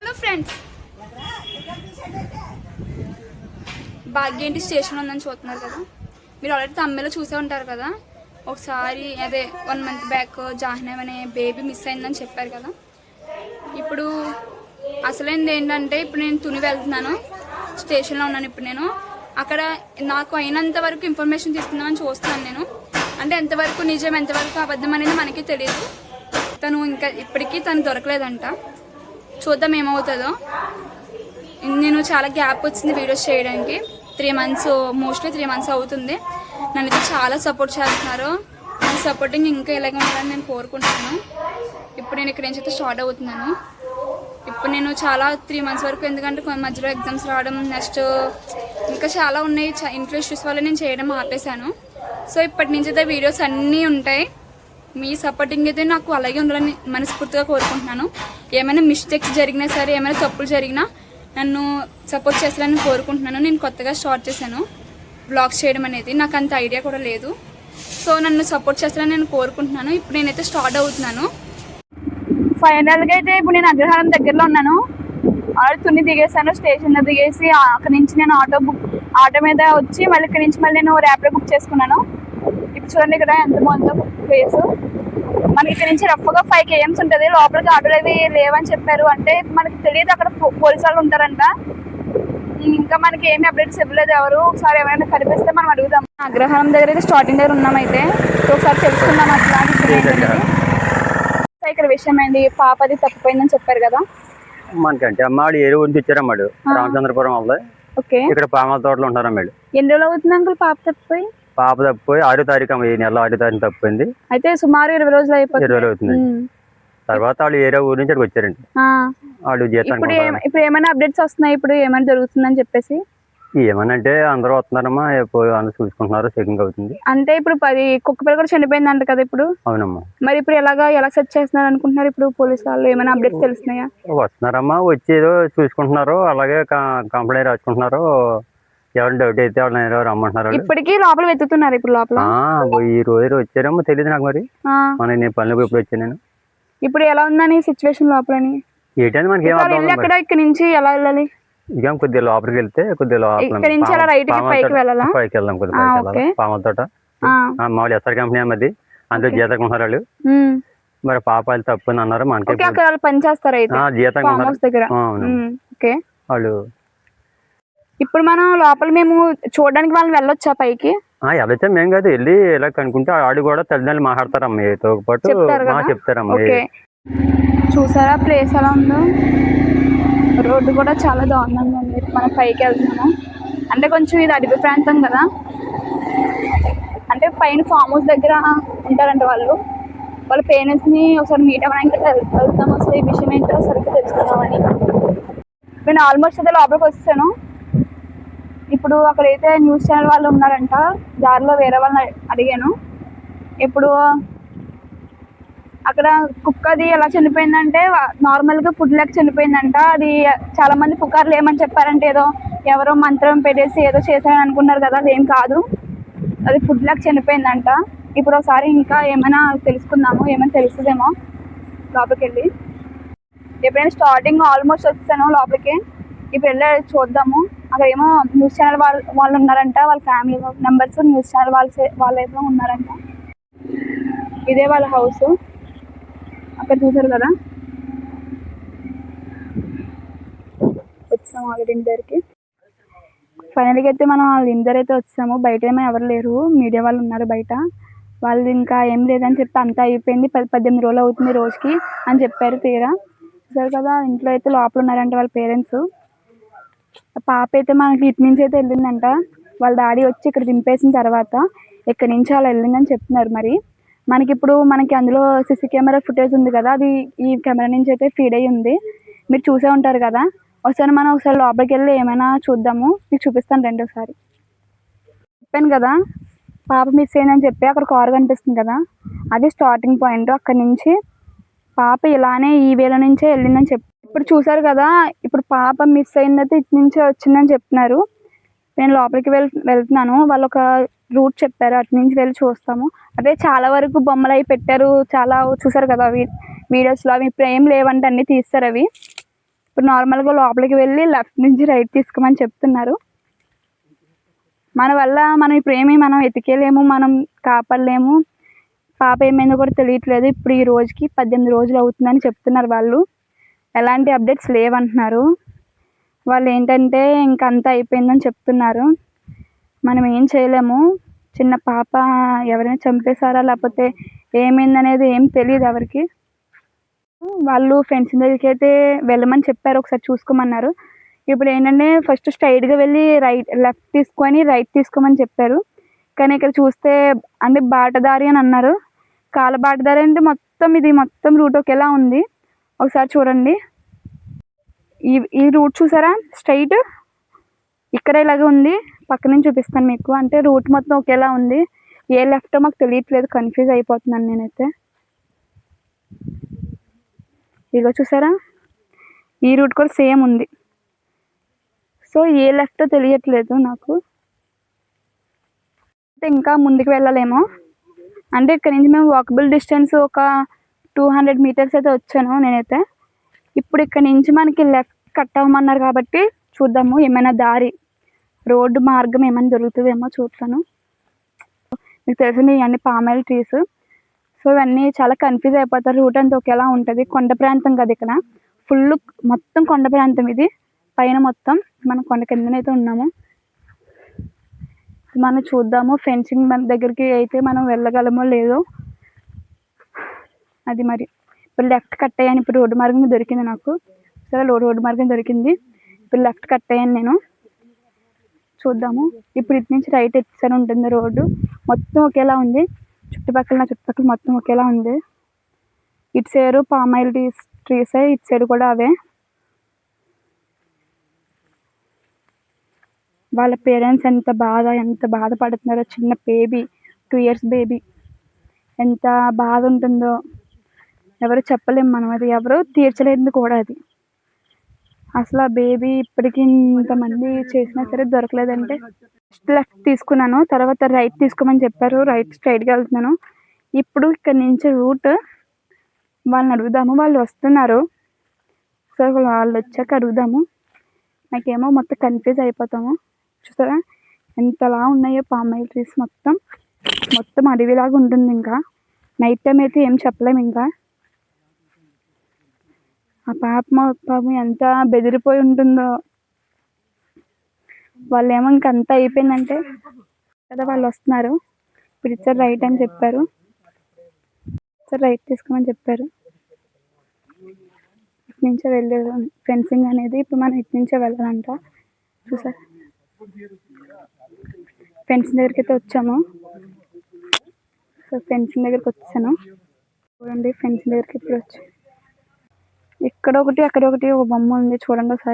Hello friends, భాగ్యంటి station ఉందని చూస్తున్నారు కదా. మీరు ఆల్రెడీ తమిళలో చూసే ఉంటారు కదా. ఒకసారి అదే 1 month బ్యాక్ జాహ్నవి అనే బేబీ మిస్ అయిందని చెప్పారు కదా. ఇప్పుడు అసలైంది ఏంటంటే, ఇప్పుడు నేను తుని వెళ్తున్నాను, స్టేషన్లో ఉన్నాను. ఇప్పుడు నేను అక్కడ నాకు అయినంత వరకు ఇన్ఫర్మేషన్ తీసుకుందామని చూస్తున్నాను నేను. అంటే ఎంతవరకు నిజం ఎంతవరకు అబద్ధం అనేది మనకి తెలియదు. తను ఇంకా ఇప్పటికీ తను దొరకలేదంట. చూద్దాం ఏమవుతుందో. నేను చాలా గ్యాప్ వచ్చింది వీడియోస్ చేయడానికి. 3 months, మోస్ట్లీ 3 months అవుతుంది. నన్ను అయితే చాలా సపోర్ట్ చేస్తున్నారు. నా సపోర్టింగ్ ఇంకా ఇలాగే ఉండాలని నేను కోరుకుంటున్నాను. ఇప్పుడు నేను ఇక్కడి నుంచి అయితే స్టార్ట్ అవుతున్నాను. ఇప్పుడు నేను చాలా 3 months వరకు, ఎందుకంటే మధ్యలో ఎగ్జామ్స్ రావడం, నెక్స్ట్ ఇంకా చాలా ఉన్నాయి. ఇంట్లో ఇష్యూస్ వల్ల నేను చేయడం ఆపేశాను. సో ఇప్పటి నుంచి అయితే వీడియోస్ అన్నీ ఉంటాయి. మీ సపోర్టింగ్ అయితే నాకు అలాగే ఉండాలని మనస్ఫూర్తిగా కోరుకుంటున్నాను. ఏమైనా మిస్టేక్స్ జరిగినా సరే, ఏమైనా తప్పులు జరిగినా నన్ను సపోర్ట్ చేస్తారని కోరుకుంటున్నాను. నేను కొత్తగా స్టార్ట్ చేశాను బ్లాగ్స్ చేయడం అనేది, నాకు అంత ఐడియా కూడా లేదు. సో నన్ను సపోర్ట్ చేస్తారని నేను కోరుకుంటున్నాను. ఇప్పుడు నేనైతే స్టార్ట్ అవుతున్నాను. ఫైనల్గా అయితే ఇప్పుడు నేను అగ్రహారం దగ్గరలో ఉన్నాను. ఆల్రెడీ తుని దిగేసాను, స్టేషన్లో దిగేసి అక్కడి నుంచి నేను ఆటో మీద వచ్చి మళ్ళీ ఇక్కడి నుంచి మళ్ళీ నేను ర్యాపిడో బుక్ చేసుకున్నాను. ఇప్పుడు చూడండి ఇక్కడ ఎంత బాగుందో ప్లేస్. మనకి ఇక్కడ నుంచి రఫ్గా 5 km ఉంటుంది. లోపలికి ఆటోలు అవి లేవని చెప్పారు. అంటే మనకి తెలియదు, అక్కడ పోలీసు వాళ్ళు ఉంటారంట. ఇంకా మనకి ఏమి అప్డేట్స్ ఇవ్వలేదు ఎవరు. ఒకసారి ఎవరైనా కనిపిస్తే మనం అడుగుదాం. అగ్రహారం దగ్గర అయితే స్టార్టింగ్ దగ్గర ఉన్నామైతే, ఒకసారి తెలుసుకుందాం అట్లా. ఇక్కడ విషయం ఏంటి, పాపది తప్పిపోయిందని చెప్పారు కదా మనకంటే. అమ్మాడు ఏ ఊరికి ఇచ్చారమ్మాడు, రామచంద్రపురం వాళ్ళది. ఓకే, ఇక్కడ పామాల తోటలో ఉంటారు అమ్మాడు. ఎన్ని రోజులు అవుతుంది అంకుల్ పాప తప్పిపోయి? పాప తప్పిపోయి 6వ తారీఖు అమ్మ, ఈ నెల 6వ తారీఖు తప్పిపోయింది. అయితే సుమారు 20 రోజులు అయిపోతుంది. 20 రోజులు అవుతుంది. తర్వాత వాళ్ళు ఏరే ఊరి నుంచి ఇక్కడికి వచ్చారండి. వాళ్ళు ఇప్పుడు ఏమైనా అప్డేట్స్ వస్తున్నాయి, ఇప్పుడు ఏమైనా జరుగుతుందని చెప్పేసి? ఏమనంటే అందరూ వస్తున్నారమ్మా, అందరూ చూసుకుంటున్నారు, చెకింగ్ అవుతుంది. అంటే ఇప్పుడు 10 కుక్క పిల్ల కూడా చనిపోయింది అంట కదా ఇప్పుడు. అవునమ్మా. మరి ఇప్పుడు ఎలా సెర్చ్ చేస్తున్నారు అనుకుంటున్నారు? ఇప్పుడు పోలీసు వాళ్ళు ఏమైనా అప్డేట్స్ తెలుస్తున్నాయా? వస్తున్నారమ్మా, వచ్చి ఏదో చూసుకుంటున్నారు, అలాగే కంప్లైంట్ రాసుకుంటున్నారు. ఎవరైనా డౌట్ అయితే వాళ్ళు రమ్మంటున్నారు. ఇప్పటికీ లోపల వెతుకుతున్నారు. ఇప్పుడు లోపల ఈ రోజు వచ్చారమ్మా, తెలియదు నాకు. మరి నేను పనులకు ఇప్పుడు వచ్చాను నేను. ఇప్పుడు ఎలా ఉందని సిచ్యువేషన్ లోపలని? ఏంటంటే మనకి ఎక్కడ ఇక్కడ నుంచి ఎలా వెళ్ళాలి? ఇక కొద్దిగా లోపలికి వెళ్తే కొద్దిగా లోపల నుంచి అలా రైట్ పైకి వెళ్ళాలా? పైకి వెళ్దాం, కొద్దిగా పైకి వెళ్ళాలి. పాముల తోట మామూలు ఎస్ఆర్ కంపెనీ అమ్మది, అందులో జీతంగా వాళ్ళు. మరి పాపాలు తప్పు అన్నారు. మనకి పని చేస్తారు జీతంగా వాళ్ళు. ఇప్పుడు మనం లోపల మేము చూడడానికి వాళ్ళని వెళ్ళొచ్చా పైకి? ఎవరైతే మేము కాదు, వెళ్ళి ఇలా కనుక్కుంటే ఆడు కూడా తల్లిదండ్రులు మాట్లాడతారమ్మా, తో పాటు చెప్తారమ్మా. చూసారా ప్లేస్ ఎలా ఉందో? రోడ్డు కూడా చాలా దారుణంగా ఉంది. మనం పైకి వెళ్తున్నాము. అంటే కొంచెం ఇది అడవి ప్రాంతం కదా, అంటే పైన ఫామ్ హౌస్ దగ్గర ఉంటారంట వాళ్ళు. వాళ్ళ పేరెంట్స్ని ఒకసారి మీట్ అవ్వడానికి వెళ్తాం. అసలు ఈ విషయం ఏంటో సరిగ్గా తెలుసుకుందామని. నేను ఆల్మోస్ట్ అయితే లోపలికి వచ్చాను. ఇప్పుడు అక్కడైతే న్యూస్ ఛానల్ వాళ్ళు ఉన్నారంట. దారిలో వేరే వాళ్ళని అడిగాను. ఇప్పుడు అక్కడ కుక్కది ఎలా చనిపోయిందంటే, నార్మల్గా ఫుడ్ లేక చనిపోయిందంట. అది చాలా మంది పుకార్లు ఏమని చెప్పారంటే, ఏదో ఎవరో మంత్రం పెట్టేసి ఏదో చేశారని అనుకున్నారు కదా, అదేం కాదు. అది ఫుడ్ లేక చనిపోయిందంట. ఇప్పుడు ఒకసారి ఇంకా ఏమైనా తెలుసుకుందాము, ఏమైనా తెలుస్తుందేమో లోపలికి వెళ్ళి. ఎప్పుడైనా స్టార్టింగ్ ఆల్మోస్ట్ వచ్చాను లోపలికి. ఇప్పుడు వెళ్ళి చూద్దాము. అక్కడ ఏమో న్యూస్ ఛానల్ వాళ్ళు ఉన్నారంట, వాళ్ళ ఫ్యామిలీ మెంబర్స్ న్యూస్ ఛానల్ వాళ్ళు ఏమో ఉన్నారంట. ఇదే వాళ్ళ హౌస్. అక్కడ చూసారు కదా, వచ్చాము వాళ్ళ ఇందరికి. ఫైనల్గా అయితే మనం వాళ్ళ ఇందరైతే వచ్చాము. బయట ఏమో ఎవరు లేరు, మీడియా వాళ్ళు ఉన్నారు బయట. వాళ్ళు ఇంకా ఏం లేదని చెప్పి అంతా అయిపోయింది, 18 రోజులు అవుతుంది రోజుకి అని చెప్పారు. తీరా చూసారు కదా, ఇంట్లో అయితే లోపల ఉన్నారంట వాళ్ళ పేరెంట్స్. పాప అయితే మనకి ఇటు నుంచి అయితే వెళ్ళిందంట. వాళ్ళ డాడీ వచ్చి ఇక్కడ దింపేసిన తర్వాత ఇక్కడి నుంచి అలా వెళ్ళిందని చెప్తున్నారు. మరి మనకి అందులో సీసీ కెమెరా ఫుటేజ్ ఉంది కదా, అది ఈ కెమెరా నుంచి అయితే ఫీడ్ అయ్యి ఉంది. మీరు చూసే ఉంటారు కదా. ఒకసారి లోపలికి వెళ్ళి ఏమైనా చూద్దాము, మీకు చూపిస్తాను రండి. ఒకసారి చెప్పాను కదా పాప మిస్ అయిందని చెప్పి, అక్కడ కారు కనిపిస్తుంది కదా, అది స్టార్టింగ్ పాయింట్. అక్కడి నుంచి పాప ఇలానే ఈ వేళ నుంచే వెళ్ళిందని చెప్పి. ఇప్పుడు చూసారు కదా, ఇప్పుడు పాప మిస్ అయిందైతే ఇటు నుంచే వచ్చిందని చెప్తున్నారు. నేను లోపలికి వెళ్తున్నాను. వాళ్ళు ఒక రూట్ చెప్పారు, అటు నుంచి వెళ్ళి చూస్తాము. అదే చాలా వరకు బొమ్మలు అవి పెట్టారు, చాలా చూసారు కదా వీడియోస్లో. అవి ఇప్పుడు ఏం లేవంటే అన్నీ తీస్తారు అవి. ఇప్పుడు నార్మల్గా లోపలికి వెళ్ళి లెఫ్ట్ నుంచి రైట్ తీసుకోమని చెప్తున్నారు. మన వల్ల మనం ఇప్పుడు ఏమీ మనం ఎతికేయలేము, మనం కాపాడలేము. పాప ఏమైందో కూడా తెలియట్లేదు. ఇప్పుడు ఈ రోజుకి 18 రోజులు అవుతుందని చెప్తున్నారు వాళ్ళు. ఎలాంటి అప్డేట్స్ లేవంటున్నారు. వాళ్ళు ఏంటంటే ఇంక అంతా అయిపోయిందని చెప్తున్నారు. మనం ఏం చేయలేము. చిన్న పాప ఎవరైనా చంపేశారా లేకపోతే ఏమైందనేది ఏం తెలియదు ఎవరికి. వాళ్ళు ఫ్రెండ్స్ దగ్గరికి అయితే వెళ్ళమని చెప్పారు, ఒకసారి చూసుకోమన్నారు. ఇప్పుడు ఏంటంటే ఫస్ట్ స్ట్రైట్గా వెళ్ళి లెఫ్ట్ తీసుకొని రైట్ తీసుకోమని చెప్పారు. కానీ ఇక్కడ చూస్తే అంటే బాటదారి అని అన్నారు. కాల బాటదారి అంటే మొత్తం రూట్ ఒకేలా ఉంది. ఒకసారి చూడండి, ఈ రూట్ చూసారా, స్ట్రైట్ ఇక్కడ ఇలాగే ఉంది. పక్క నుంచి చూపిస్తాను మీకు. అంటే రూట్ మొత్తం ఒకేలా ఉంది. ఏ లెఫ్టో మాకు తెలియట్లేదు, కన్ఫ్యూజ్ అయిపోతున్నాను నేనైతే. ఇదిగో చూసారా, ఈ రూట్ కూడా సేమ్ ఉంది. సో ఏ లెఫ్టో తెలియట్లేదు నాకు. ఇంకా ముందుకు వెళ్ళలేమో. అంటే ఇక్కడ నుంచి మేము వాకబుల్ డిస్టెన్స్ ఒక 200 మీటర్స్ అయితే వచ్చాను నేనైతే. ఇప్పుడు ఇక్కడ నుంచి మనకి లెఫ్ట్ కట్ అవ్వమన్నారు కాబట్టి చూద్దాము, ఏమైనా దారి రోడ్డు మార్గం ఏమైనా దొరుకుతుందేమో చూస్తాను. మీకు తెలిసింది ఇవన్నీ పామాయిల్ ట్రీస్. సో ఇవన్నీ చాలా కన్ఫ్యూజ్ అయిపోతారు. రూట్ అంతా ఒకేలా ఉంటుంది. కొండ ప్రాంతం కదా ఇక్కడ, ఫుల్ మొత్తం కొండ ప్రాంతం ఇది. పైన మొత్తం మనం కొండ కిందనైతే ఉన్నాము. మనం చూద్దాము ఫెన్సింగ్ మన దగ్గరికి అయితే మనం వెళ్ళగలమో లేదో అది. మరి ఇప్పుడు లెఫ్ట్ కట్ అయ్యాను. ఇప్పుడు రోడ్డు మార్గం దొరికింది నాకు. సరే రోడ్డు మార్గం దొరికింది. ఇప్పుడు లెఫ్ట్ కట్ అయ్యాను నేను. చూద్దాము. ఇప్పుడు ఇటు నుంచి రైట్ ఎత్తుసరి ఉంటుంది. రోడ్డు మొత్తం ఒకేలా ఉంది. చుట్టుపక్కల మొత్తం ఒకేలా ఉంది. ఇటు సైడు పామాయిల్ ట్రీస్, ఇటు సైడ్ కూడా అవే. వాళ్ళ పేరెంట్స్ ఎంత బాధపడుతున్నారో. చిన్న బేబీ, 2 years బేబీ, ఎంత బాధ ఉంటుందో ఎవరు చెప్పలేము మనం. అది ఎవరు తీర్చలేదు కూడా అది. అసలు ఆ బేబీ ఇప్పటికీ ఇంతమంది చేసినా సరే దొరకలేదంటే. ఫస్ట్ లెఫ్ట్ తీసుకున్నాను, తర్వాత రైట్ తీసుకోమని చెప్పారు. రైట్ స్ట్రైట్గా వెళ్తున్నాను. ఇప్పుడు ఇక్కడ నుంచి రూట్ వాళ్ళని అడుగుదాము. వాళ్ళు వస్తున్నారు. సో వాళ్ళు వచ్చాక అడుగుదాము. నాకేమో మొత్తం కన్ఫ్యూజ్ అయిపోతాము. చూసారా ఎంతలా ఉన్నాయో పామాయిల్ ట్రీస్. మొత్తం అడవిలాగా ఉంటుంది. ఇంకా నైట్ టైం అయితే ఏం చెప్పలేము. ఇంకా ఆ పాపం ఎంత బెదిరిపోయి ఉంటుందో. వాళ్ళు ఏమో ఇంక అంతా అయిపోయిందంటే కదా వాళ్ళు వస్తున్నారు. ఇప్పుడు ఇచ్చారు రైట్ అని చెప్పారు. సార్ రైట్ తీసుకోమని చెప్పారు. ఇటు నుంచే వెళ్ళేది ఫెన్సింగ్ అనేది. ఇప్పుడు మనం ఇటు నుంచే వెళ్ళాలంట. చూసారు ఫెన్సింగ్ దగ్గరికి అయితే వచ్చాము. సో ఫెన్సింగ్ దగ్గరికి వచ్చాను. చూడండి ఫెన్సింగ్ దగ్గరికి ఇప్పుడు వచ్చాను. ఇక్కడ ఒకటి అక్కడ ఒకటి ఒక బొమ్మ ఉంది చూడండి ఒకసారి.